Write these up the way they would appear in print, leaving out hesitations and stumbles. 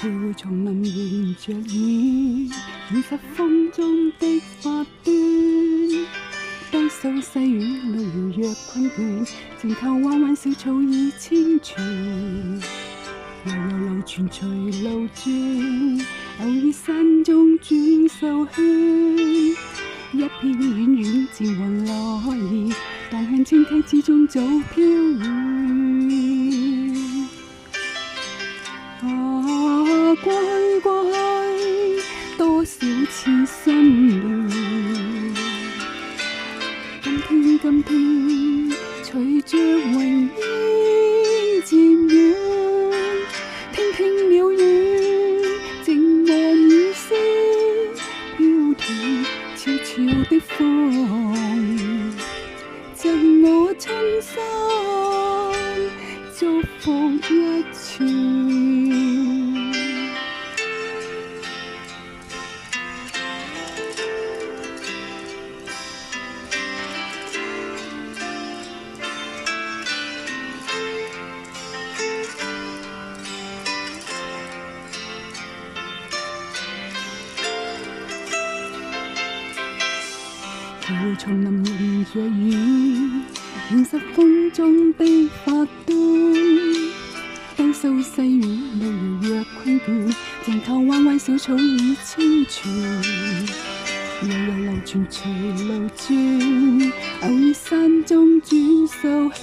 徘徊叢林迎着雨，現實風中的發端。多數細雨路遙若困倦，靜靠彎彎小草已千串。悠悠流傳隨路轉，偶於山中轉數圈。一片遠遠漸雲來現，蕩向青溪之中早飄遠。過去過去，多少次心亂。今天，隨着雲煙漸遠，聽聽鳥語，靜望雨絲飄斷，悄悄的風，贈我衷心祝福一串。徘徊叢林迎着雨，現實風中的發端。多數細雨路遙若困倦，靜靠彎彎小草已千串。悠悠流傳隨路轉，偶於山中轉數圈。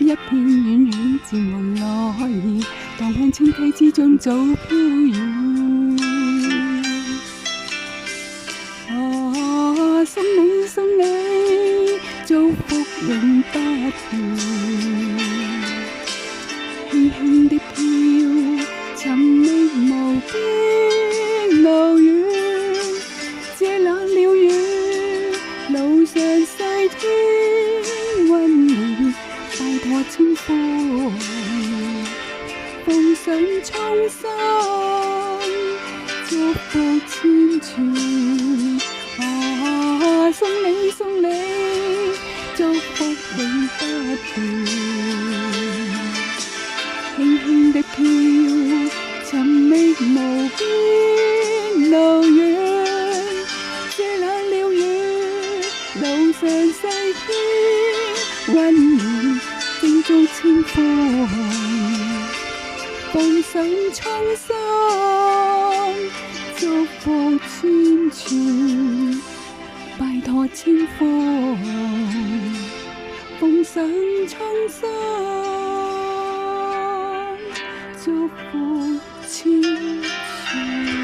一片遠遠漸雲來現，蕩向青溪之中早飄遠。送你祝福永不斷，輕輕的飄，尋覓無邊路遠。這冷了雨，路上細天溫暖，拜託清風，奉上衷心祝福千串。送你，祝福永不斷。輕輕的飄，尋覓無邊路遠。這冷了雨，路上細天溫暖，正中清風，奉上衷心祝福千串。拜託清風，奉上衷心祝福千串。